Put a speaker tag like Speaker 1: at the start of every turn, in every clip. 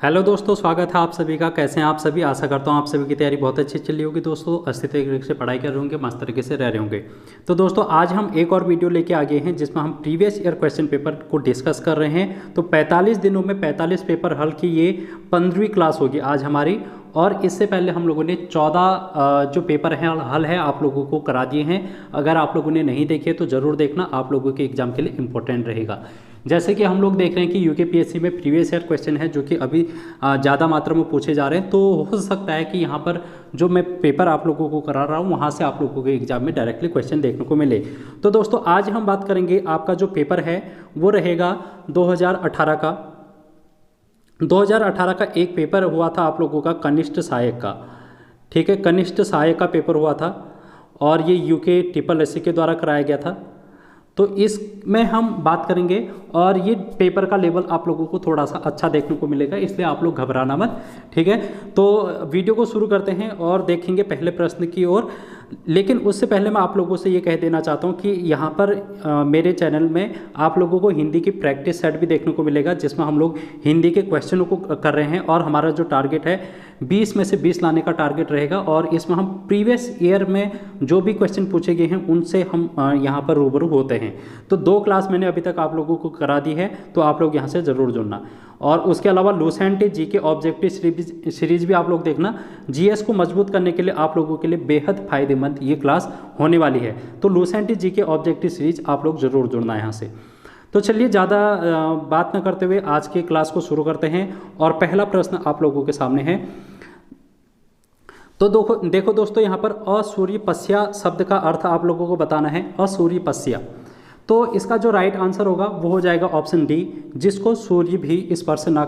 Speaker 1: Hello दोस्तों, स्वागत है आप सभी का। कैसे हैं आप सभी? आशा करता हूं आप सभी की तैयारी बहुत अच्छी चल रही होगी। दोस्तों अच्छी तरीके से पढ़ाई कर रहे होंगे, मस्त तरीके से रह रहे होंगे। तो दोस्तों आज हम एक और वीडियो लेके आ गए हैं जिसमें हम प्रीवियस ईयर क्वेश्चन पेपर को डिस्कस कर रहे हैं। तो 45 दिनों में 45 पेपर हल की ये 15वीं क्लास होगी आज हमारी। और इससे पहले हम लोगों ने 14 जो पेपर हैं हल है आप लोगों को करा दिए हैं। अगर आप लोगों ने नहीं देखे तो ज़रूर देखना, आप लोगों के एग्जाम के लिए इंपॉर्टेंट रहेगा। जैसे कि हम लोग देख रहे हैं कि यूकेपीएससी में प्रीवियस ईयर क्वेश्चन है जो कि अभी ज़्यादा मात्रा में पूछे जा रहे हैं। तो हो सकता है कि यहाँ पर जो मैं पेपर आप लोगों को करा रहा हूँ वहाँ से आप लोगों के एग्जाम में डायरेक्टली क्वेश्चन देखने को मिले। तो दोस्तों आज हम बात करेंगे, आपका जो पेपर है वो रहेगा 2018 का। 2018 का एक पेपर हुआ था आप लोगों का कनिष्ठ सहायक का। ठीक है, कनिष्ठ सहायक का पेपर हुआ था और ये यूके ट्रिपल एससी के द्वारा कराया गया था। तो इसमें हम बात करेंगे और ये पेपर का लेवल आप लोगों को थोड़ा सा अच्छा देखने को मिलेगा, इसलिए आप लोग घबराना मत। ठीक है, तो वीडियो को शुरू करते हैं और देखेंगे पहले प्रश्न की ओर। लेकिन उससे पहले मैं आप लोगों से ये कह देना चाहता हूँ कि यहाँ पर मेरे चैनल में आप लोगों को हिंदी की प्रैक्टिस सेट भी देखने को मिलेगा जिसमें हम लोग हिंदी के क्वेश्चनों को कर रहे हैं। और हमारा जो टारगेट है 20 में से 20 लाने का टारगेट रहेगा। और इसमें हम प्रीवियस ईयर में जो भी क्वेश्चन पूछे गए हैं उनसे हम यहाँ पर रूबरू होते हैं। तो 2 क्लास मैंने अभी तक आप लोगों को करा दी है, तो आप लोग यहाँ से ज़रूर जुड़ना। और उसके अलावा लूसेंट जीके ऑब्जेक्टिव सीरीज भी आप लोग देखना। जीएस को मजबूत करने के लिए आप लोगों के लिए बेहद फायदेमंद ये क्लास होने वाली है। तो लूसेंट जीके ऑब्जेक्टिव सीरीज आप लोग ज़रूर जुड़ना यहाँ से। तो चलिए ज़्यादा बात न करते हुए आज की क्लास को शुरू करते हैं। और पहला प्रश्न आप लोगों के सामने है। तो देखो दोस्तों, यहाँ पर असूर्यपस्या शब्द का अर्थ आप लोगों को बताना है। असूर्यपस्या, तो इसका जो राइट आंसर होगा वो हो जाएगा ऑप्शन डी। जिसको सूर्य भी स्पर्श ना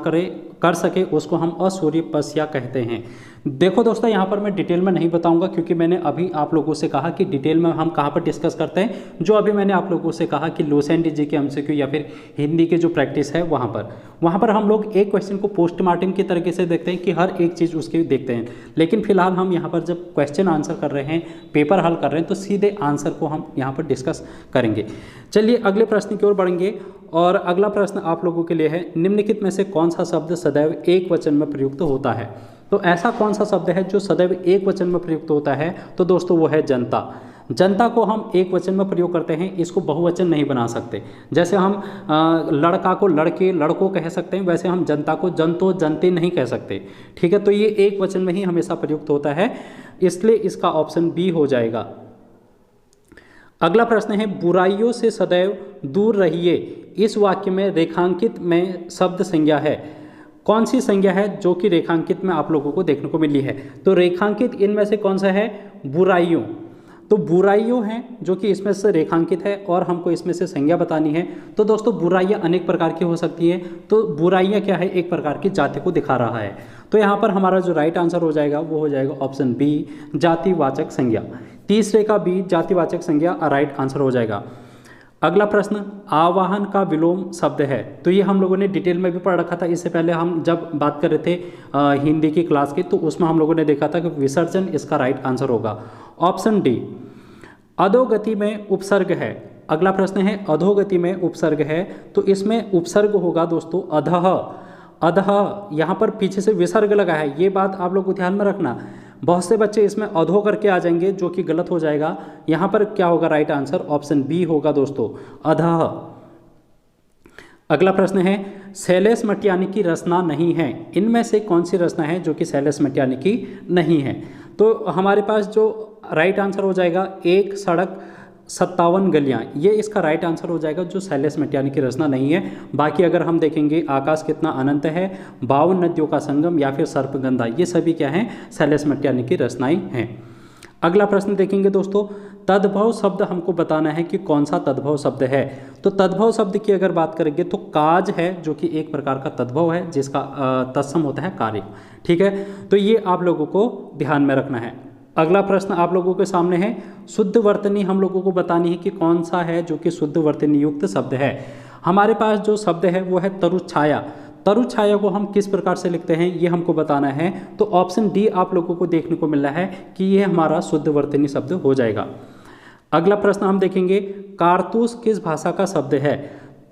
Speaker 1: कर सके उसको हम असूर्यपस्या कहते हैं। देखो दोस्तों, यहाँ पर मैं डिटेल में नहीं बताऊंगा क्योंकि मैंने अभी आप लोगों से कहा कि डिटेल में हम कहाँ पर डिस्कस करते हैं। जो अभी मैंने आप लोगों से कहा कि लूसेंट जी के एमसीक्यू या फिर हिंदी के जो प्रैक्टिस है वहाँ पर हम लोग एक क्वेश्चन को पोस्टमार्टम की तरीके से देखते हैं कि हर एक चीज़ उसकी देखते हैं। लेकिन फिलहाल हम यहाँ पर जब क्वेश्चन आंसर कर रहे हैं, पेपर हल कर रहे हैं, तो सीधे आंसर को हम यहाँ पर डिस्कस करेंगे। चलिए अगले प्रश्न की ओर बढ़ेंगे। और अगला प्रश्न आप लोगों के लिए है, निम्नलिखित में से कौन सा शब्द सदैव एक वचन में प्रयुक्त होता है? तो ऐसा कौन सा शब्द है जो सदैव एक वचन में प्रयुक्त होता है? तो दोस्तों वो है जनता। जनता को हम एक वचन में प्रयोग करते हैं, इसको बहुवचन नहीं बना सकते। जैसे हम लड़का को लड़के लड़कों कह सकते हैं, वैसे हम जनता को जनतो जनते नहीं कह सकते। ठीक है, तो ये एक वचन में ही हमेशा प्रयुक्त होता है, इसलिए इसका ऑप्शन बी हो जाएगा। अगला प्रश्न है, बुराइयों से सदैव दूर रहिए इस वाक्य में रेखांकित में शब्द संज्ञा है। कौन सी संज्ञा है जो कि रेखांकित में आप लोगों को देखने को मिली है? तो रेखांकित इनमें से कौन सा है? बुराइयों। तो बुराइयों हैं जो कि इसमें से रेखांकित है और हमको इसमें से संज्ञा बतानी है। तो दोस्तों बुराइयां अनेक प्रकार की हो सकती हैं। तो बुराइयां क्या है? एक प्रकार की जाति को दिखा रहा है। तो यहाँ पर हमारा जो राइट आंसर हो जाएगा वो हो जाएगा ऑप्शन बी, जातिवाचक संज्ञा। तीसरे का बी, जातिवाचक संज्ञा राइट आंसर हो जाएगा। अगला प्रश्न, आवाहन का विलोम शब्द है। तो ये हम लोगों ने डिटेल में भी पढ़ रखा था। इससे पहले हम जब बात कर रहे थे हिंदी की क्लास की, तो उसमें हम लोगों ने देखा था कि विसर्जन इसका राइट आंसर होगा। ऑप्शन डी, अधोगति में उपसर्ग है। अगला प्रश्न है, अधोगति में उपसर्ग है, तो इसमें उपसर्ग होगा दोस्तों अधः। अधः यहाँ पर पीछे से विसर्ग लगा है, ये बात आप लोग को ध्यान में रखना। बहुत से बच्चे इसमें अधो करके आ जाएंगे जो कि गलत हो जाएगा। यहाँ पर क्या होगा राइट आंसर? ऑप्शन बी होगा दोस्तों, अधः। अगला प्रश्न है, शैलेश मटियानी की रचना नहीं है। इनमें से कौन सी रचना है जो कि शैलेश मटियानी की नहीं है? तो हमारे पास जो राइट आंसर हो जाएगा, एक सड़क 57 गलियाँ, ये इसका राइट आंसर हो जाएगा जो शैलेश मटियानी की रचना नहीं है। बाकी अगर हम देखेंगे आकाश कितना अनंत है, 52 नदियों का संगम या फिर सर्पगंधा, ये सभी क्या हैं? शैलेश मटियानी की रचनाएं हैं। अगला प्रश्न देखेंगे दोस्तों, तद्भव शब्द हमको बताना है कि कौन सा तद्भव शब्द है। तो तद्भव शब्द की अगर बात करेंगे तो काज है जो कि एक प्रकार का तद्भव है जिसका तत्सम होता है कार्य। ठीक है, तो ये आप लोगों को ध्यान में रखना है। अगला प्रश्न आप लोगों के सामने है, शुद्ध वर्तनी हम लोगों को बतानी है कि कौन सा है जो कि शुद्ध वर्तनी युक्त शब्द है। हमारे पास जो शब्द है वो है तरुछाया। तरुछाया को हम किस प्रकार से लिखते हैं ये हमको बताना है। तो ऑप्शन डी आप लोगों को देखने को मिल रहा है कि ये हमारा शुद्ध वर्तनी शब्द हो जाएगा। अगला प्रश्न हम देखेंगे, कारतूस किस भाषा का शब्द है?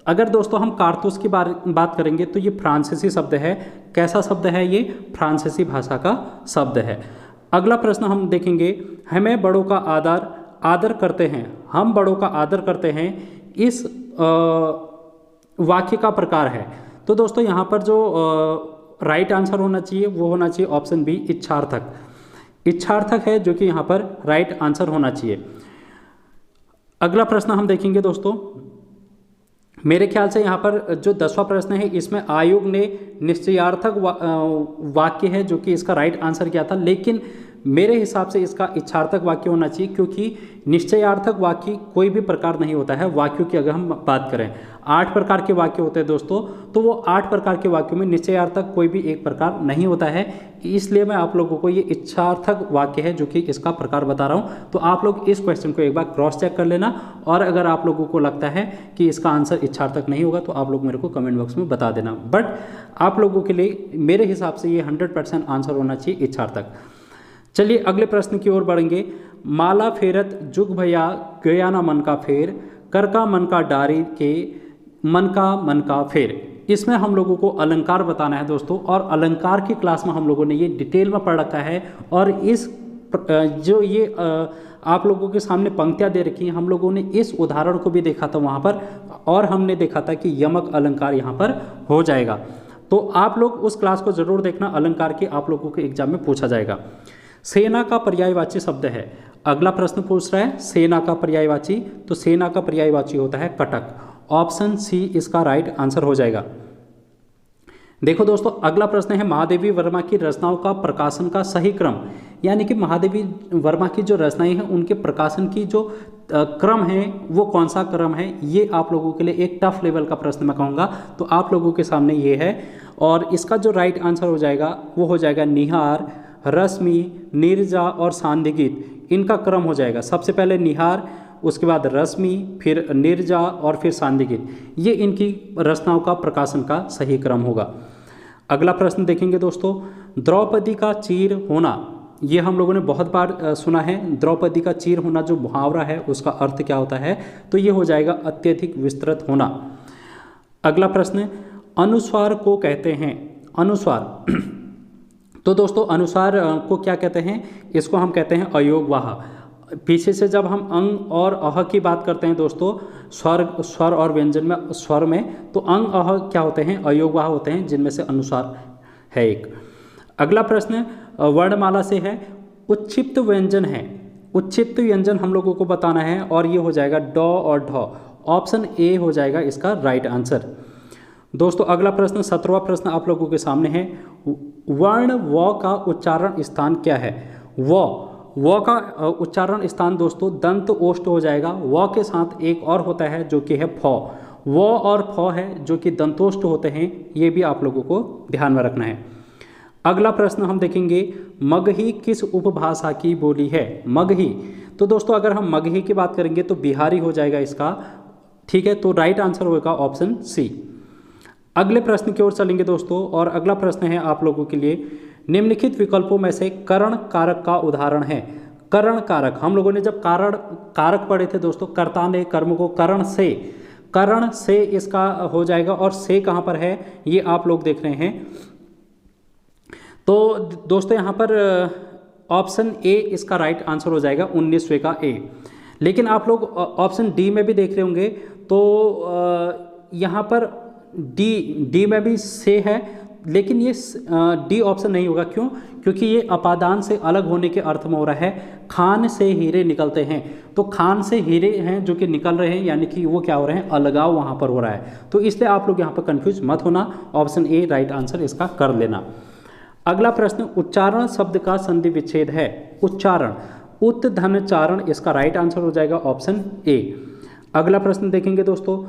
Speaker 1: अगर दोस्तों हम कारतूस की बात करेंगे तो ये फ्रांसीसी शब्द है। कैसा शब्द है ये? फ्रांसीसी भाषा का शब्द है। अगला प्रश्न हम देखेंगे, हमें बड़ों का आदर करते हैं, हम बड़ों का आदर करते हैं, इस वाक्य का प्रकार है। तो दोस्तों यहाँ पर जो राइट आंसर होना चाहिए वो होना चाहिए ऑप्शन बी, इच्छार्थक। इच्छार्थक है जो कि यहाँ पर राइट आंसर होना चाहिए। अगला प्रश्न हम देखेंगे दोस्तों, मेरे ख्याल से यहाँ पर जो 10वां प्रश्न है इसमें आयोग ने निश्चयार्थक वाक्य है जो कि इसका राइट आंसर किया था, लेकिन मेरे हिसाब से इसका इच्छार्थक वाक्य होना चाहिए, क्योंकि निश्चयार्थक वाक्य कोई भी प्रकार नहीं होता है। वाक्यों की अगर हम बात करें 8 प्रकार के वाक्य होते हैं दोस्तों, तो वो 8 प्रकार के वाक्यों में निश्चयार्थक कोई भी एक प्रकार नहीं होता है। इसलिए मैं आप लोगों को ये इच्छार्थक वाक्य है जो कि इसका प्रकार बता रहा हूँ। तो आप लोग इस क्वेश्चन को एक बार क्रॉस चेक कर लेना, और अगर आप लोगों को लगता है कि इसका आंसर इच्छार्थक नहीं होगा तो आप लोग मेरे को कमेंट बॉक्स में बता देना। बट आप लोगों के लिए मेरे हिसाब से ये 100% आंसर होना चाहिए इच्छार्थक। चलिए अगले प्रश्न की ओर बढ़ेंगे। माला फेरत जुग भैया गया ना मन का फेर, कर का मन का डारी के मन का फेर। इसमें हम लोगों को अलंकार बताना है दोस्तों, और अलंकार की क्लास में हम लोगों ने ये डिटेल में पढ़ रखा है। और इस जो ये आप लोगों के सामने पंक्तियाँ दे रखी हैं, हम लोगों ने इस उदाहरण को भी देखा था वहाँ पर, और हमने देखा था कि यमक अलंकार यहाँ पर हो जाएगा। तो आप लोग उस क्लास को जरूर देखना, अलंकार की आप लोगों के एग्जाम में पूछा जाएगा। सेना का पर्यायवाची शब्द है। अगला प्रश्न पूछ रहा है सेना का पर्यायवाची, तो सेना का पर्यायवाची होता है कटक। ऑप्शन सी इसका राइट आंसर हो जाएगा। देखो दोस्तों अगला प्रश्न है, महादेवी वर्मा की रचनाओं का प्रकाशन का सही क्रम, यानी कि महादेवी वर्मा की जो रचनाएं हैं उनके प्रकाशन की जो क्रम है वो कौन सा क्रम है। ये आप लोगों के लिए एक टफ लेवल का प्रश्न मैं कहूँगा, तो आप लोगों के सामने ये है। और इसका जो राइट आंसर हो जाएगा वो हो जाएगा निहार, रश्मि, नीरजा और सांदिगीत। इनका क्रम हो जाएगा, सबसे पहले निहार, उसके बाद रश्मि, फिर नीरजा और फिर सांदिगीत। ये इनकी रचनाओं का प्रकाशन का सही क्रम होगा। अगला प्रश्न देखेंगे दोस्तों, द्रौपदी का चीर होना। ये हम लोगों ने बहुत बार सुना है। द्रौपदी का चीर होना जो मुहावरा है उसका अर्थ क्या होता है, तो ये हो जाएगा अत्यधिक विस्तृत होना। अगला प्रश्न, अनुस्वार को कहते हैं, अनुस्वार तो दोस्तों अनुस्वार को क्या कहते हैं, इसको हम कहते हैं अयोगवाह। पीछे से जब हम अंग और अह की बात करते हैं दोस्तों, स्वर और व्यंजन में, स्वर में, तो अंग अह क्या होते हैं, अयोगवाह होते हैं, जिनमें से अनुस्वार है एक। अगला प्रश्न वर्णमाला से है, उच्छिप्त व्यंजन है। उच्छिप्त व्यंजन हम लोगों को बताना है, और ये हो जाएगा ड और ढ। ऑप्शन ए हो जाएगा इसका राइट आंसर। दोस्तों अगला प्रश्न 17वां प्रश्न आप लोगों के सामने है, वर्ण व का उच्चारण स्थान क्या है। व का उच्चारण स्थान दोस्तों दंत ओष्ठ हो जाएगा। व के साथ एक और होता है जो कि है फ। व और फ है जो कि दंतोष्ठ होते हैं, ये भी आप लोगों को ध्यान में रखना है। अगला प्रश्न हम देखेंगे, मगही किस उपभाषा की बोली है। मगही, तो दोस्तों अगर हम मगही की बात करेंगे तो बिहारी हो जाएगा इसका, ठीक है। तो राइट आंसर होगा ऑप्शन सी। अगले प्रश्न की ओर चलेंगे दोस्तों, और अगला प्रश्न है आप लोगों के लिए, निम्नलिखित विकल्पों में से करण कारक का उदाहरण है। करण कारक, हम लोगों ने जब कारण कारक पढ़े थे दोस्तों, कर्ता ने कर्म को करण से इसका हो जाएगा। और से कहाँ पर है ये आप लोग देख रहे हैं। तो दोस्तों यहाँ पर ऑप्शन ए इसका राइट आंसर हो जाएगा, 19वें का ए। लेकिन आप लोग ऑप्शन डी में भी देख रहे होंगे, तो यहाँ पर डी में भी से है, लेकिन ये डी ऑप्शन नहीं होगा। क्यों? क्योंकि ये अपादान से अलग होने के अर्थ में हो रहा है। खान से हीरे निकलते हैं, तो खान से हीरे हैं जो कि निकल रहे हैं, यानी कि वो क्या हो रहे हैं, अलगाव वहाँ पर हो रहा है। तो इसलिए आप लोग यहाँ पर कंफ्यूज मत होना, ऑप्शन ए राइट आंसर इसका कर लेना। अगला प्रश्न, उच्चारण शब्द का संधि विच्छेद है। उच्चारण, उत धन चारण, इसका राइट आंसर हो जाएगा ऑप्शन ए। अगला प्रश्न देखेंगे दोस्तों,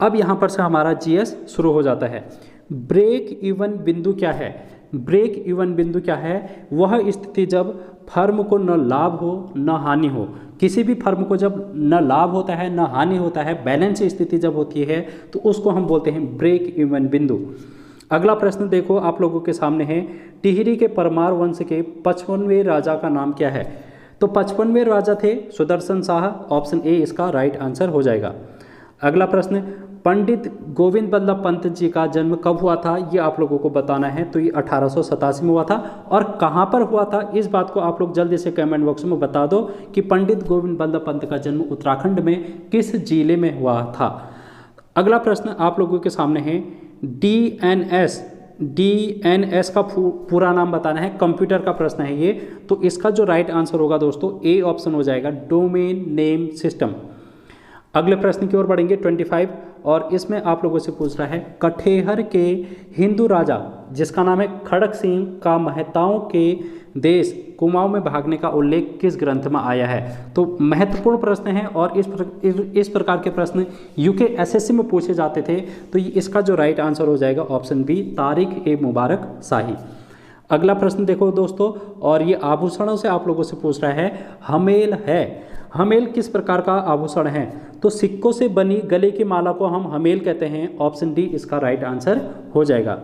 Speaker 1: अब यहाँ पर से हमारा जीएस शुरू हो जाता है। ब्रेक इवन बिंदु क्या है। ब्रेक इवन बिंदु क्या है, वह स्थिति जब फर्म को न लाभ हो न हानि हो। किसी भी फर्म को जब न लाभ होता है न हानि होता है, बैलेंस स्थिति जब होती है, तो उसको हम बोलते हैं ब्रेक इवन बिंदु। अगला प्रश्न देखो आप लोगों के सामने है, टिहरी के परमार वंश के 55वें राजा का नाम क्या है। तो 55वें राजा थे सुदर्शन शाह। ऑप्शन ए इसका राइट आंसर हो जाएगा। अगला प्रश्न, पंडित गोविंद बल्लभ पंत जी का जन्म कब हुआ था, ये आप लोगों को बताना है। तो ये 1887 में हुआ था। और कहाँ पर हुआ था, इस बात को आप लोग जल्दी से कमेंट बॉक्स में बता दो कि पंडित गोविंद बल्लभ पंत का जन्म उत्तराखंड में किस जिले में हुआ था। अगला प्रश्न आप लोगों के सामने है, डीएनएस का पूरा नाम बताना है। कंप्यूटर का प्रश्न है ये। तो इसका जो राइट आंसर होगा दोस्तों, ए ऑप्शन हो जाएगा, डोमेन नेम सिस्टम। अगले प्रश्न की ओर बढ़ेंगे 25, और इसमें आप लोगों से पूछ रहा है, कठेहर के हिंदू राजा जिसका नाम है खड़क सिंह का महताओं के देश कुमाऊं में भागने का उल्लेख किस ग्रंथ में आया है। तो महत्वपूर्ण प्रश्न है और इस प्रकार के प्रश्न यूके एसएससी में पूछे जाते थे। तो इसका जो राइट आंसर हो जाएगा ऑप्शन बी, तारिक ए मुबारक शाही। अगला प्रश्न देखो दोस्तों, और ये आभूषणों से आप लोगों से पूछ रहा है, हमेल है। हमेल किस प्रकार का आभूषण है। तो सिक्कों से बनी गले की माला को हम हमेल कहते हैं। ऑप्शन डी इसका राइट आंसर हो जाएगा।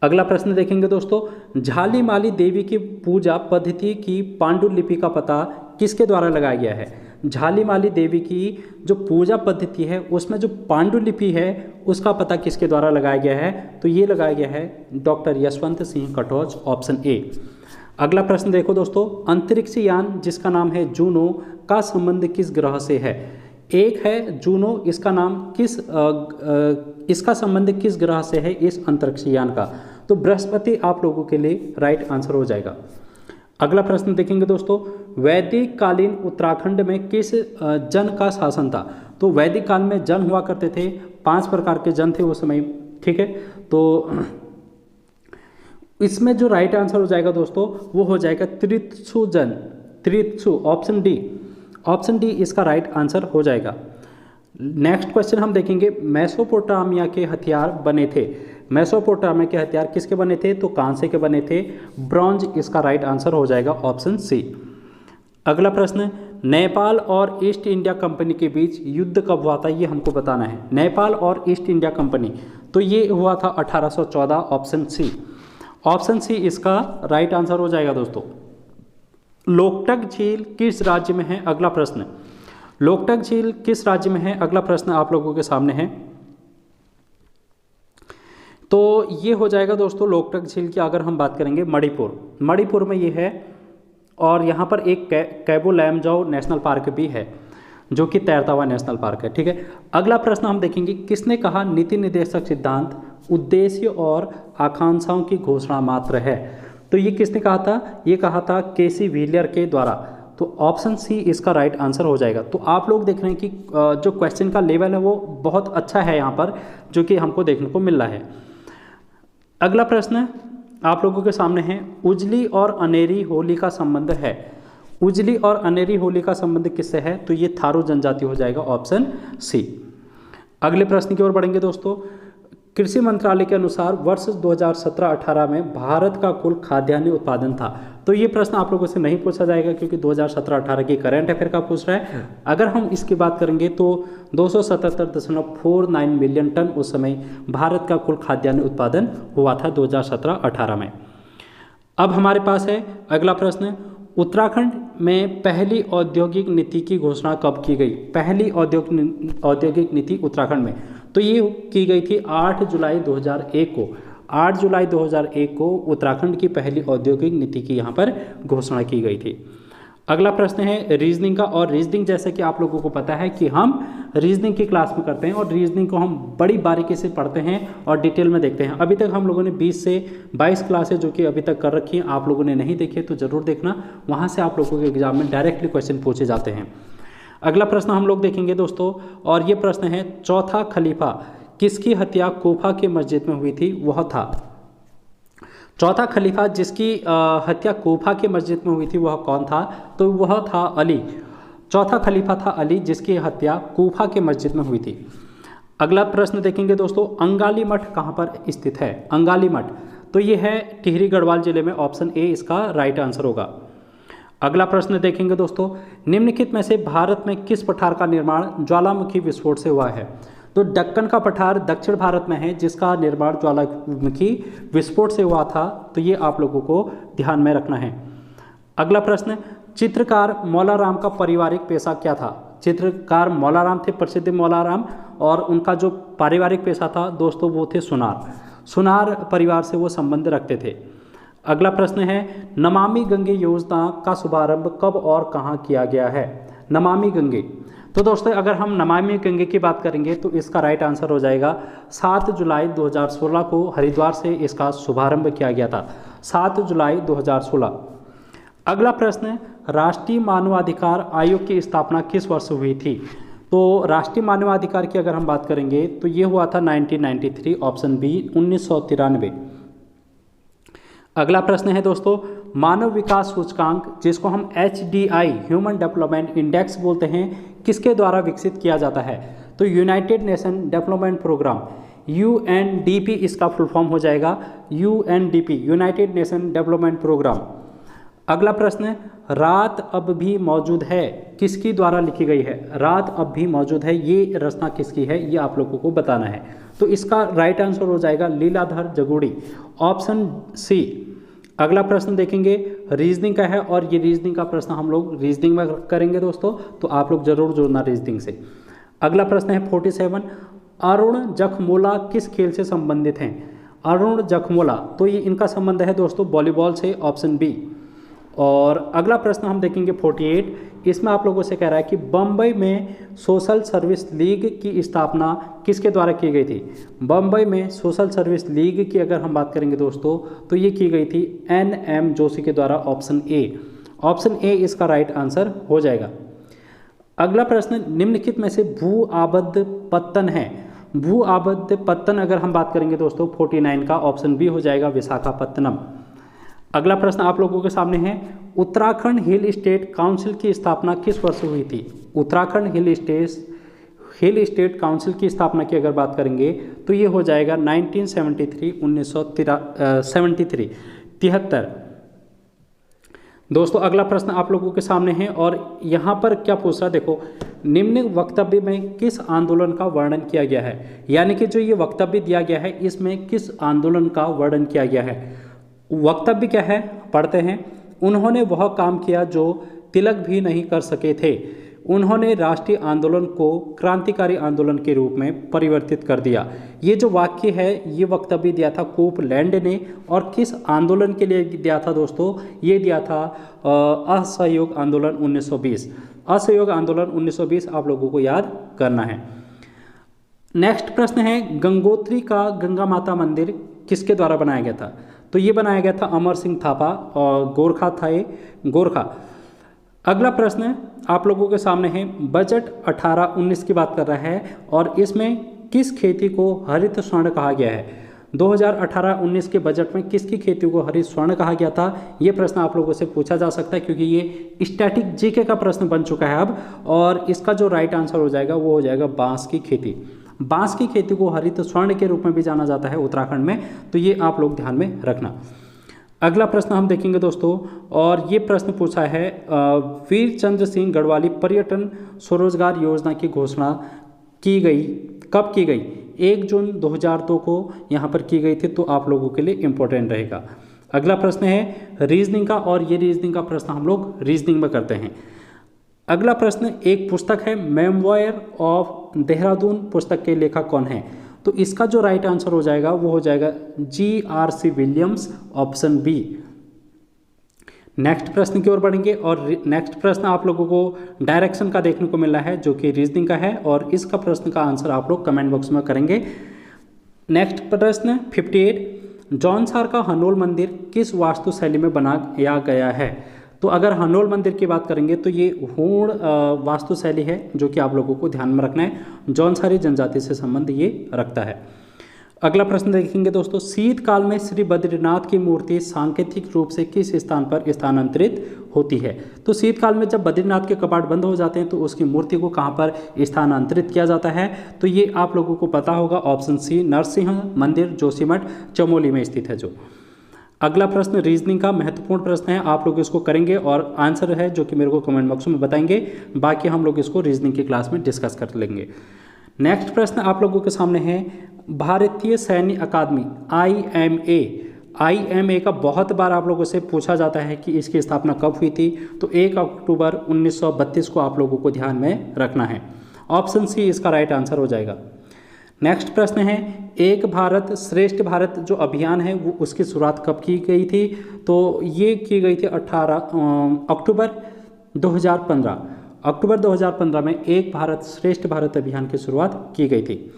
Speaker 1: अगला प्रश्न देखेंगे दोस्तों, झालीमाली देवी की पूजा पद्धति की पांडुलिपि का पता किसके द्वारा लगाया गया है। झालीमाली देवी की जो पूजा पद्धति है उसमें जो पांडुलिपि है उसका पता किसके द्वारा लगाया गया है। तो ये लगाया गया है doctor Yashwant Singh Katoch, option A. अगला प्रश्न देखो दोस्तों, अंतरिक्ष यान जिसका नाम है जूनो का संबंध किस ग्रह से है। एक है जूनो, इसका नाम इसका संबंध किस ग्रह से है, इस अंतरिक्ष यान का। तो बृहस्पति आप लोगों के लिए राइट आंसर हो जाएगा। अगला प्रश्न देखेंगे दोस्तों, वैदिक कालीन उत्तराखंड में किस जन का शासन था। तो वैदिक काल में जन हुआ करते थे, 5 प्रकार के जन थे उस समय, ठीक है। तो इसमें जो राइट आंसर हो जाएगा दोस्तों वो हो जाएगा त्रित्सु जन, Tritsu, option D. Option D इसका राइट आंसर हो जाएगा। नेक्स्ट क्वेश्चन हम देखेंगे, मेसोपोटामिया के हथियार बने थे। मेसोपोटामिया के हथियार किसके बने थे। तो कांसे के बने थे, ब्रॉन्ज इसका राइट आंसर हो जाएगा, ऑप्शन सी। अगला प्रश्न, नेपाल और ईस्ट इंडिया कंपनी के बीच युद्ध कब हुआ था, ये हमको बताना है। नेपाल और ईस्ट इंडिया कंपनी, तो ये हुआ था 1814, ऑप्शन सी। ऑप्शन सी इसका राइट आंसर हो जाएगा दोस्तों। लोकटक झील किस राज्य में है। अगला प्रश्न, लोकटक झील किस राज्य में है। अगला प्रश्न आप लोगों के सामने है। तो ये हो जाएगा दोस्तों, लोकटक झील की अगर हम बात करेंगे मणिपुर में ये है। और यहाँ पर एक कैबो लैमजाओ नेशनल पार्क भी है जो कि तैरता हुआ नेशनल पार्क है, ठीक है। अगला प्रश्न हम देखेंगे, किसने कहा नीति निर्देशक सिद्धांत उद्देश्य और आकांक्षाओं की घोषणा मात्र है। तो ये किसने कहा था, ये कहा था केसी व्हीलर के द्वारा। तो ऑप्शन सी इसका राइट आंसर हो जाएगा। तो आप लोग देख रहे हैं कि जो क्वेश्चन का लेवल है वो बहुत अच्छा है यहाँ पर, जो कि हमको देखने को मिल रहा है। अगला प्रश्न आप लोगों के सामने है, उजली और अनेरी होली का संबंध है। उजली और अनेरी होली का संबंध किससे है। तो ये थारू जनजाति हो जाएगा, ऑप्शन सी। अगले प्रश्न की ओर बढ़ेंगे दोस्तों, कृषि मंत्रालय के अनुसार वर्ष 2017-18 में भारत का कुल खाद्यान्न उत्पादन था। तो ये प्रश्न आप लोगों से नहीं पूछा जाएगा क्योंकि 2017-18 की करंट अफेयर का पूछ रहा है। अगर हम इसकी बात करेंगे तो 277.49 मिलियन टन उस समय भारत का कुल खाद्यान्न उत्पादन हुआ था 2017-18 में। अब हमारे पास है अगला प्रश्न, उत्तराखंड में पहली औद्योगिक नीति की घोषणा कब की गई। पहली औद्योगिक नीति उत्तराखंड में, तो ये की गई थी 8 जुलाई 2001 को। 8 जुलाई 2001 को उत्तराखंड की पहली औद्योगिक नीति की यहाँ पर घोषणा की गई थी। अगला प्रश्न है रीजनिंग का, और रीजनिंग जैसे कि आप लोगों को पता है कि हम रीजनिंग की क्लास में करते हैं और रीजनिंग को हम बड़ी बारीकी से पढ़ते हैं और डिटेल में देखते हैं। अभी तक हम लोगों ने 20 से 22 क्लासें जो कि अभी तक कर रखी हैं, आप लोगों ने नहीं देखी तो ज़रूर देखना, वहाँ से आप लोगों के एग्जाम में डायरेक्टली क्वेश्चन पूछे जाते हैं। अगला प्रश्न हम लोग देखेंगे दोस्तों, और ये प्रश्न है, चौथा खलीफा किसकी हत्या कोफा की मस्जिद में हुई थी। वह था चौथा खलीफा जिसकी हत्या कोफा की मस्जिद में हुई थी, वह कौन था। तो वह था अली। चौथा खलीफा था अली जिसकी हत्या कोफा के मस्जिद में हुई थी। अगला प्रश्न देखेंगे दोस्तों, अंगाली मठ कहाँ पर स्थित है। अंगाली मठ, तो ये है टिहरी गढ़वाल जिले में, ऑप्शन ए इसका राइट आंसर होगा। अगला प्रश्न देखेंगे दोस्तों, निम्नलिखित में से भारत में किस पठार का निर्माण ज्वालामुखी विस्फोट से हुआ है। तो दक्कन का पठार दक्षिण भारत में है जिसका निर्माण ज्वालामुखी विस्फोट से हुआ था। तो ये आप लोगों को ध्यान में रखना है। अगला प्रश्न, चित्रकार मौलाराम का पारिवारिक पेशा क्या था। चित्रकार मौलाराम थे, प्रसिद्ध मौलाराम, और उनका जो पारिवारिक पेशा था दोस्तों वो थे सुनार परिवार से वो संबंध रखते थे। अगला प्रश्न है नमामि गंगे योजना का शुभारंभ कब और कहाँ किया गया है? नमामि गंगे, तो दोस्तों अगर हम नमामि गंगे की बात करेंगे तो इसका राइट आंसर हो जाएगा 7 जुलाई 2016 को हरिद्वार से इसका शुभारंभ किया गया था, 7 जुलाई 2016। अगला प्रश्न, राष्ट्रीय मानवाधिकार आयोग की स्थापना किस वर्ष हुई थी? तो राष्ट्रीय मानवाधिकार की अगर हम बात करेंगे तो ये हुआ था 1993, ऑप्शन बी 1993। अगला प्रश्न है दोस्तों मानव विकास सूचकांक जिसको हम HDI ह्यूमन डेवलपमेंट इंडेक्स बोलते हैं किसके द्वारा विकसित किया जाता है? तो United Nation Development programme UNDP इसका फुल फॉर्म हो जाएगा, UNDP United Nation Development programme. अगला प्रश्न, रात अब भी मौजूद है किसकी द्वारा लिखी गई है? रात अब भी मौजूद है ये रचना किसकी है ये आप लोगों को बताना है। तो इसका राइट आंसर हो जाएगा लीलाधर जगुड़ी, ऑप्शन सी। अगला प्रश्न देखेंगे रीजनिंग का है और ये रीजनिंग का प्रश्न हम लोग रीजनिंग में करेंगे दोस्तों, तो आप लोग जरूर जुड़ना रीजनिंग से। अगला प्रश्न है 47, अरुण जखमोला किस खेल से संबंधित हैं? अरुण जखमोला, तो ये इनका संबंध है दोस्तों वॉलीबॉल से, ऑप्शन बी। और अगला प्रश्न हम देखेंगे 48, इसमें आप लोगों से कह रहा है कि बम्बई में सोशल सर्विस लीग की स्थापना किसके द्वारा की गई थी? बम्बई में सोशल सर्विस लीग की अगर हम बात करेंगे दोस्तों तो ये की गई थी NM जोशी के द्वारा, ऑप्शन ए। ऑप्शन ए इसका राइट आंसर हो जाएगा। अगला प्रश्न, निम्नलिखित में से भू आबद्ध पत्तन है? भू आबद्ध पत्तन अगर हम बात करेंगे दोस्तों 49 का ऑप्शन बी हो जाएगा विशाखापत्तनम। अगला प्रश्न आप लोगों के सामने है उत्तराखंड हिल स्टेट काउंसिल की स्थापना किस वर्ष हुई थी? उत्तराखंड हिल स्टेट काउंसिल की स्थापना की अगर बात करेंगे तो ये हो जाएगा 1973। दोस्तों अगला प्रश्न आप लोगों के सामने है और यहाँ पर क्या पूछ रहा है, देखो निम्न वक्तव्य में किस आंदोलन का वर्णन किया गया है? यानी कि जो ये वक्तव्य दिया गया है इसमें किस आंदोलन का वर्णन किया गया है? वक्तव्य क्या है पढ़ते हैं। उन्होंने वह काम किया जो तिलक भी नहीं कर सके थे। उन्होंने राष्ट्रीय आंदोलन को क्रांतिकारी आंदोलन के रूप में परिवर्तित कर दिया। ये जो वाक्य है ये वक्तव्य दिया था कोपलैंड ने और किस आंदोलन के लिए दिया था दोस्तों? ये दिया था असहयोग आंदोलन 1920। असहयोग आंदोलन 1920 आप लोगों को याद करना है। नेक्स्ट प्रश्न है गंगोत्री का गंगा माता मंदिर किसके द्वारा बनाया गया था? तो ये बनाया गया था अमर सिंह थापा और गोरखा। अगला प्रश्न आप लोगों के सामने है बजट 18-19 की बात कर रहा है और इसमें किस खेती को हरित स्वर्ण कहा गया है? 2018-19 के बजट में किसकी खेती को हरित स्वर्ण कहा गया था? ये प्रश्न आप लोगों से पूछा जा सकता है क्योंकि ये स्टैटिक जीके का प्रश्न बन चुका है अब, और इसका जो राइट आंसर हो जाएगा वो हो जाएगा बांस की खेती। बांस की खेती को हरित स्वर्ण के रूप में भी जाना जाता है उत्तराखंड में, तो ये आप लोग ध्यान में रखना। अगला प्रश्न हम देखेंगे दोस्तों और ये प्रश्न पूछा है वीर चंद्र सिंह गढ़वाली पर्यटन स्वरोजगार योजना की घोषणा की गई कब की गई? 1 जून 2002 को यहाँ पर की गई थी, तो आप लोगों के लिए इम्पोर्टेंट रहेगा। अगला प्रश्न है रीजनिंग का और ये रीजनिंग का प्रश्न हम लोग रीजनिंग में करते हैं। अगला प्रश्न एक पुस्तक है मेमोयर ऑफ देहरादून, पुस्तक के लेखक कौन है? तो इसका जो राइट आंसर हो जाएगा वो हो जाएगा GRC Williams, option B. Next प्रश्न की ओर बढ़ेंगे और नेक्स्ट प्रश्न आप लोगों को डायरेक्शन का देखने को मिल रहा है जो कि रीजनिंग का है और इसका प्रश्न का आंसर आप लोग कमेंट बॉक्स में करेंगे। नेक्स्ट प्रश्न 58 जौनसार का हनोल मंदिर किस वास्तुशैली में बनाया गया है? तो अगर हनोल मंदिर की बात करेंगे तो ये हूण वास्तुशैली है जो कि आप लोगों को ध्यान में रखना है। जौनसारी जनजाति से संबंध ये रखता है। अगला प्रश्न देखेंगे दोस्तों शीतकाल में श्री बद्रीनाथ की मूर्ति सांकेतिक रूप से किस स्थान पर स्थानांतरित होती है? तो शीतकाल में जब बद्रीनाथ के कपाट बंद हो जाते हैं तो उसकी मूर्ति को कहाँ पर स्थानांतरित किया जाता है? तो ये आप लोगों को पता होगा, ऑप्शन सी नरसिंह मंदिर जोशीमठ चमोली में स्थित है जो। अगला प्रश्न रीजनिंग का महत्वपूर्ण प्रश्न है, आप लोग इसको करेंगे और आंसर है जो कि मेरे को कमेंट बॉक्स में बताएंगे, बाकी हम लोग इसको रीजनिंग की क्लास में डिस्कस कर लेंगे। नेक्स्ट प्रश्न आप लोगों के सामने है भारतीय सैन्य अकादमी IMA का बहुत बार आप लोगों से पूछा जाता है कि इसकी स्थापना कब हुई थी? तो 1 अक्टूबर 1932 को आप लोगों को ध्यान में रखना है। ऑप्शन सी इसका राइट आंसर हो जाएगा। नेक्स्ट प्रश्न है, एक भारत श्रेष्ठ भारत जो अभियान है वो उसकी शुरुआत कब की गई थी? तो ये की गई थी 18 अक्टूबर 2015। अक्टूबर 2015 में एक भारत श्रेष्ठ भारत अभियान की शुरुआत की गई थी।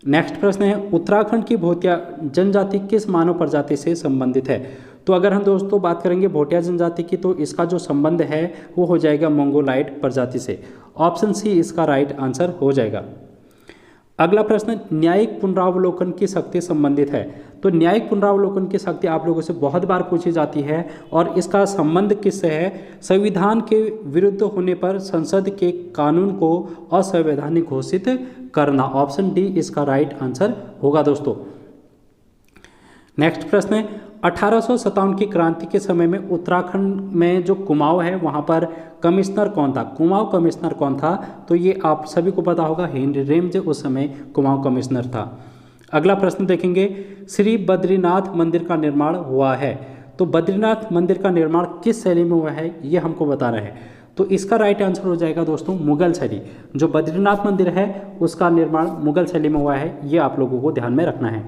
Speaker 1: नेक्स्ट प्रश्न है, उत्तराखंड की भोटिया जनजाति किस मानव प्रजाति से संबंधित है? तो अगर हम दोस्तों बात करेंगे भोटिया जनजाति की, तो इसका जो संबंध है वो हो जाएगा मंगोलाइट प्रजाति से। ऑप्शन सी इसका राइट आंसर हो जाएगा। अगला प्रश्न, न्यायिक पुनरावलोकन की शक्ति संबंधित है। तो न्यायिक पुनरावलोकन की शक्ति आप लोगों से बहुत बार पूछी जाती है और इसका संबंध किससे है? संविधान के विरुद्ध होने पर संसद के कानून को असंवैधानिक घोषित करना। ऑप्शन डी इसका राइट आंसर होगा दोस्तों। नेक्स्ट प्रश्न है, 1857 की क्रांति के समय में उत्तराखंड में जो कुमाऊं है वहां पर कमिश्नर कौन था? कुमाऊं कमिश्नर कौन था? तो ये आप सभी को पता होगा, हेनरी रेमजे उस समय कुमाऊं कमिश्नर था। अगला प्रश्न देखेंगे, श्री बद्रीनाथ मंदिर का निर्माण हुआ है। तो बद्रीनाथ मंदिर का निर्माण किस शैली में हुआ है ये हमको बताना है। तो इसका राइट आंसर हो जाएगा दोस्तों मुगल शैली। जो बद्रीनाथ मंदिर है उसका निर्माण मुगल शैली में हुआ है, ये आप लोगों को ध्यान में रखना है।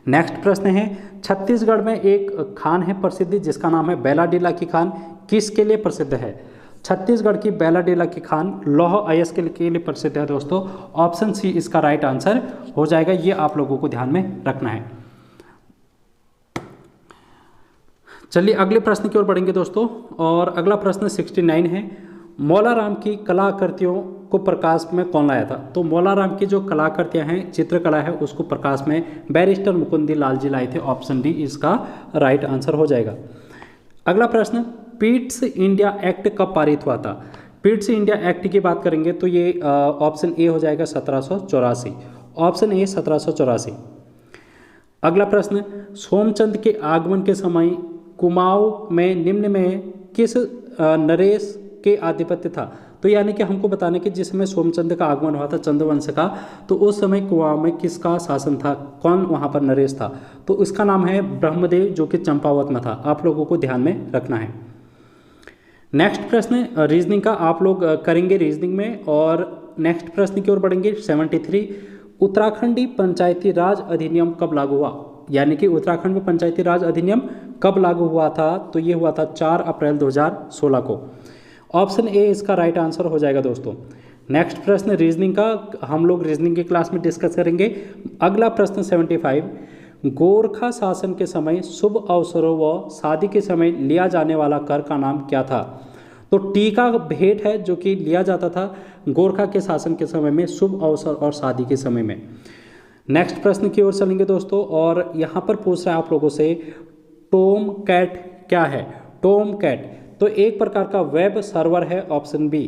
Speaker 1: नेक्स्ट प्रश्न है, छत्तीसगढ़ में एक खान है प्रसिद्ध जिसका नाम है बैलाडीला की खान, किसके लिए प्रसिद्ध है? छत्तीसगढ़ की बैलाडीला की खान लौह अयस्क के लिए प्रसिद्ध है दोस्तों। ऑप्शन सी इसका राइट आंसर हो जाएगा, ये आप लोगों को ध्यान में रखना है। चलिए अगले प्रश्न की ओर बढ़ेंगे दोस्तों, और अगला प्रश्न 69 है, मौलाराम की कलाकृतियों को प्रकाश में कौन लाया था? तो मौलाराम की जो कलाकृतियां हैं, चित्रकला है, उसको प्रकाश में बैरिस्टर मुकुंदी लाल जी लाए थे। ऑप्शन डी इसका राइट आंसर हो जाएगा। अगला प्रश्न, पिट्स इंडिया एक्ट कब पारित हुआ था? पिट्स इंडिया एक्ट की बात करेंगे तो ये ऑप्शन ए हो जाएगा 1784। Option A 1784। अगला प्रश्न, सोमचंद के आगमन के समय कुमाऊं में निम्न में किस नरेश के आधिपत्य था? तो यानी कि हमको बताने कि जिस समय सोमचंद का आगमन हुआ था चंद्रवंश का, तो उस समय कुमाऊं में किसका शासन था? कौन वहां पर नरेश था? तो इसका नाम है ब्रह्मदेव, जो कि चंपावत में था। आप लोगों को ध्यान में रखना है। नेक्स्ट प्रश्न रीजनिंग का आप लोग करेंगे रीजनिंग में, और नेक्स्ट प्रश्न की ओर बढ़ेंगे 73, उत्तराखंडी पंचायती राज अधिनियम कब लागू हुआ? यानी कि उत्तराखंड में पंचायती राज अधिनियम कब लागू हुआ था? तो ये हुआ था 4 अप्रैल 2016 को। ऑप्शन ए इसका राइट आंसर हो जाएगा दोस्तों। नेक्स्ट प्रश्न रीजनिंग का हम लोग रीजनिंग की क्लास में डिस्कस करेंगे। अगला प्रश्न 75, गोरखा शासन के समय शुभ अवसरों व शादी के समय लिया जाने वाला कर का नाम क्या था? तो टीका भेंट है जो कि लिया जाता था गोरखा के शासन के समय में, शुभ अवसर और शादी के समय में। नेक्स्ट प्रश्न की ओर चलेंगे दोस्तों, और यहाँ पर पूछ रहा है आप लोगों से टॉम कैट क्या है? टॉम कैट तो एक प्रकार का वेब सर्वर है। Option B.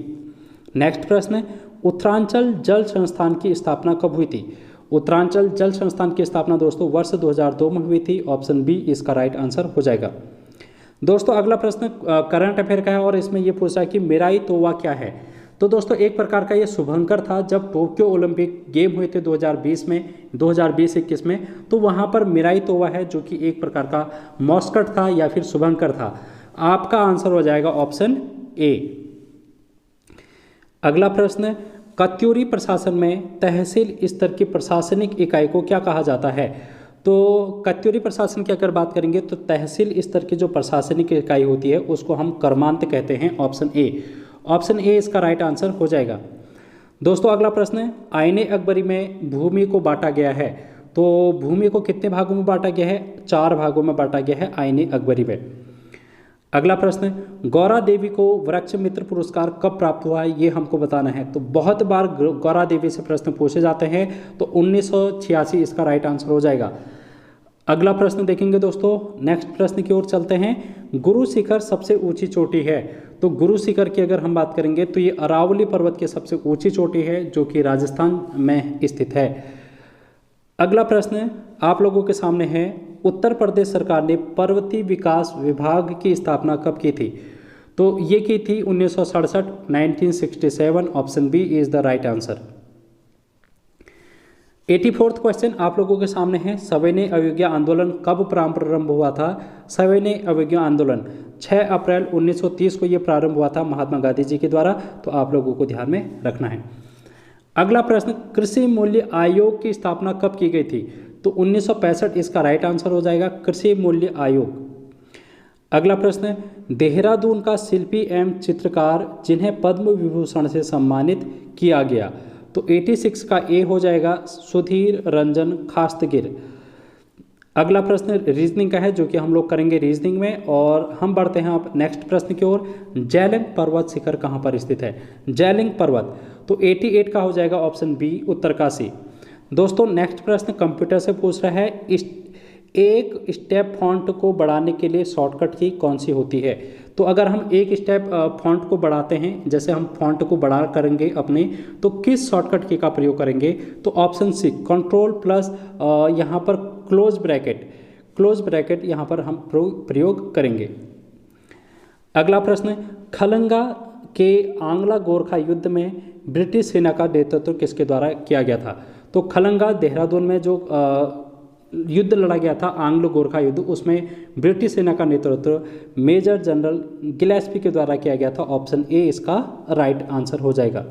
Speaker 1: नेक्स्ट प्रश्न, उत्तरांचल जल संस्थान की स्थापना कब हुई थी? उत्तरांचल जल संस्थान की स्थापना दोस्तों वर्ष 2002 में हुई थी। ऑप्शन बी इसका राइट आंसर हो जाएगा। दोस्तों अगला प्रश्न करंट अफेयर का है, और इसमें यह पूछा है कि मेराई तोवा क्या है? तो दोस्तों एक प्रकार का ये शुभंकर था। जब टोक्यो ओलंपिक गेम हुए थे 2020 में, 2020-21 में, तो वहाँ पर मेराई तोवा है जो कि एक प्रकार का मॉस्कट था या फिर शुभंकर था। आपका आंसर हो जाएगा ऑप्शन ए। अगला प्रश्न, कत्यूरी प्रशासन में तहसील स्तर की प्रशासनिक इकाई को क्या कहा जाता है? तो कत्यूरी प्रशासन की अगर बात करेंगे तो तहसील स्तर की जो प्रशासनिक इकाई होती है उसको हम कर्मांत कहते हैं। Option A. ऑप्शन ए इसका राइट आंसर हो जाएगा। दोस्तों अगला प्रश्न, आईने अकबरी में भूमि को बांटा गया है। तो भूमि को कितने भागों में बांटा गया है? 4 भागों में बांटा गया है आईने अकबरी में। अगला प्रश्न, गौरा देवी को वृक्ष मित्र पुरस्कार कब प्राप्त हुआ है? ये हमको बताना है। तो बहुत बार गौरा देवी से प्रश्न पूछे जाते हैं, तो 1986 इसका राइट आंसर हो जाएगा। अगला प्रश्न देखेंगे दोस्तों, नेक्स्ट प्रश्न की ओर चलते हैं। गुरु शिखर सबसे ऊंची चोटी है। तो गुरु शिखर की अगर हम बात करेंगे तो ये अरावली पर्वत की सबसे ऊंची चोटी है जो कि राजस्थान में स्थित है। अगला प्रश्न आप लोगों के सामने है, उत्तर प्रदेश सरकार ने पर्वतीय विकास विभाग की स्थापना कब की थी? तो ये की थी 1967, 1967। Option B is the right answer. 84वां क्वेश्चन आप लोगों के सामने है, सविनय अवज्ञा आंदोलन कब प्रारंभ हुआ था? सविनय अवज्ञा आंदोलन 6 अप्रैल 1930 को ये प्रारंभ हुआ था महात्मा गांधी जी के द्वारा। तो आप लोगों को ध्यान में रखना है। अगला प्रश्न, कृषि मूल्य आयोग की स्थापना कब की गई थी? तो 1965 इसका राइट आंसर हो जाएगा, कृषि मूल्य आयोग। अगला प्रश्न, देहरादून का शिल्पी एवं चित्रकार जिन्हें पद्म विभूषण से सम्मानित किया गया? तो 86 का ए हो जाएगा, सुधीर रंजन खास्तगिर। अगला प्रश्न रीजनिंग का है, जो कि हम लोग करेंगे रीजनिंग में, और हम बढ़ते हैं अब नेक्स्ट प्रश्न की ओर। जैलिंग पर्वत शिखर कहाँ पर स्थित है? जैलिंग पर्वत, तो 88 का हो जाएगा ऑप्शन बी, उत्तरकाशी। दोस्तों नेक्स्ट प्रश्न कंप्यूटर से पूछ रहा है, एक स्टेप फॉन्ट को बढ़ाने के लिए शॉर्टकट की कौन सी होती है? तो अगर हम एक स्टेप फॉन्ट को बढ़ाते हैं, जैसे हम फॉन्ट को बड़ा करेंगे अपने, तो किस शॉर्टकट की का प्रयोग करेंगे? तो ऑप्शन सी, कंट्रोल प्लस यहाँ पर क्लोज ब्रैकेट यहाँ पर हम प्रयोग करेंगे। अगला प्रश्न, खलंगा के आंग्ला गोरखा युद्ध में ब्रिटिश सेना का नेतृत्व किसके द्वारा किया गया था? तो खलंगा देहरादून में जो युद्ध लड़ा गया था, आंग्लो गोरखा युद्ध, उसमें ब्रिटिश सेना का नेतृत्व मेजर जनरल गिलेस्पी के द्वारा किया गया था। ऑप्शन ए इसका राइट आंसर हो जाएगा।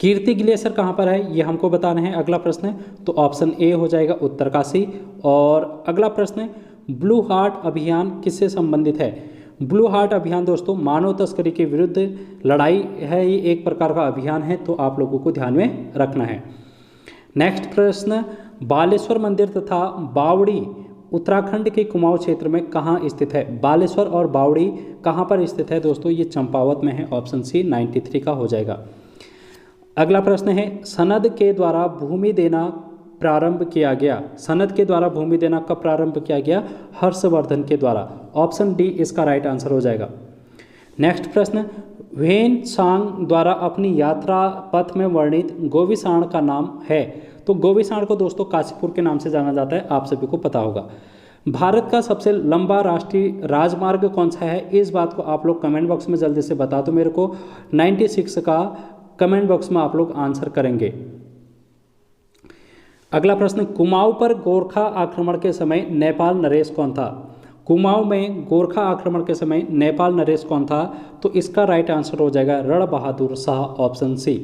Speaker 1: कीर्ति ग्लेशियर कहाँ पर है, ये हमको बताना है। अगला प्रश्न, तो ऑप्शन ए हो जाएगा, उत्तरकाशी। और अगला प्रश्न, ब्लू हार्ट अभियान किससे संबंधित है? ब्लू हार्ट अभियान दोस्तों मानव तस्करी के विरुद्ध लड़ाई है, ये एक प्रकार का अभियान है, तो आप लोगों को ध्यान में रखना है। नेक्स्ट प्रश्न, बालेश्वर मंदिर तथा बावड़ी उत्तराखंड के कुमाऊं क्षेत्र में कहाँ स्थित है? बालेश्वर और बावड़ी कहाँ पर स्थित है दोस्तों? ये चंपावत में है। ऑप्शन सी 93 का हो जाएगा। अगला प्रश्न है, सनद के द्वारा भूमि देना प्रारंभ किया गया? सनद के द्वारा भूमि देना कब प्रारंभ किया गया? हर्षवर्धन के द्वारा। ऑप्शन डी इसका राइट आंसर हो जाएगा। नेक्स्ट प्रश्न, ह्वेन सांग द्वारा अपनी यात्रा पथ में वर्णित गोविसाण का नाम है? तो गोविसाण को दोस्तों काशीपुर के नाम से जाना जाता है, आप सभी को पता होगा। भारत का सबसे लंबा राष्ट्रीय राजमार्ग कौन सा है? इस बात को आप लोग कमेंट बॉक्स में जल्दी से बता दो मेरे को। 96 का कमेंट बॉक्स में आप लोग आंसर करेंगे। अगला प्रश्न, कुमाऊं पर गोरखा आक्रमण के समय नेपाल नरेश कौन था? कुमाऊं में गोरखा आक्रमण के समय नेपाल नरेश कौन था? तो इसका राइट आंसर हो जाएगा रण बहादुर शाह। Option C.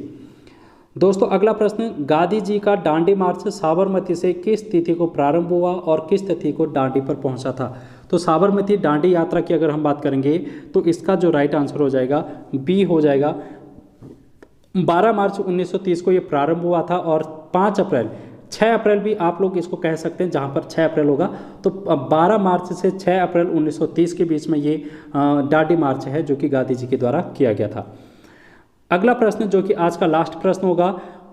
Speaker 1: दोस्तों अगला प्रश्न, गांधी जी का दांडी मार्च साबरमती से किस तिथि को प्रारंभ हुआ और किस तिथि को दांडी पर पहुंचा था? तो साबरमती दांडी यात्रा की अगर हम बात करेंगे, तो इसका जो राइट आंसर हो जाएगा बी हो जाएगा। 12 मार्च 1930 को ये प्रारंभ हुआ था, और 6 अप्रैल भी आप लोग इसको कह सकते हैं, जहाँ पर 6 अप्रैल होगा। तो 12 मार्च से 6 अप्रैल 1930 के बीच में ये दांडी मार्च है, जो कि गांधी जी के द्वारा किया गया था। अगला प्रश्न, जो कि आज का लास्ट प्रश्न होगा,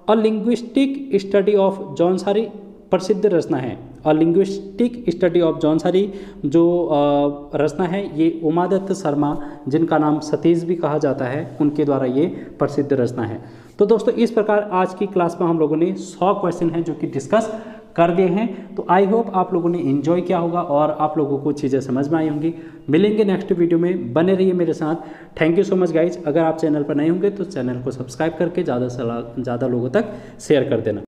Speaker 1: अ लिंग्विस्टिक स्टडी ऑफ जौनसारी प्रसिद्ध रचना है। अ लिंग्विस्टिक स्टडी ऑफ जौनसारी जो रचना है, ये उमादत्त शर्मा, जिनका नाम सतीश भी कहा जाता है, उनके द्वारा ये प्रसिद्ध रचना है। तो दोस्तों इस प्रकार आज की क्लास में हम लोगों ने 100 क्वेश्चन हैं जो कि डिस्कस कर दिए हैं। तो आई होप आप लोगों ने एंजॉय किया होगा और आप लोगों को चीज़ें समझ में आई होंगी। मिलेंगे नेक्स्ट वीडियो में, बने रहिए मेरे साथ। Thank you so much guys. अगर आप चैनल पर नए होंगे तो चैनल को सब्सक्राइब करके ज़्यादा से ज़्यादा लोगों तक शेयर कर देना।